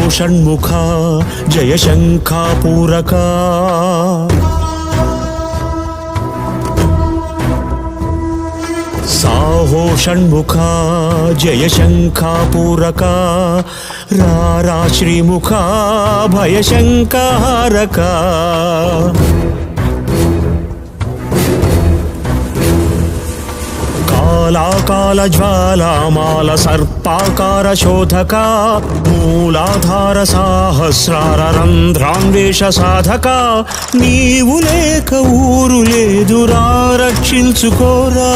షణ్ముఖా జయ శంఖాపూరకా సాహో షణ్ముఖా జయ శంఖాపూరకా రారా శ్రీముఖా భయ శంఖహారకా కాళాకాల జ్వాలామాల సర్పాకార శోధక మూలాధార సహస్రార రంధ్రాన్వేష సాధక నీవు లేక ఊరు లేదురా రక్షించుకోరా.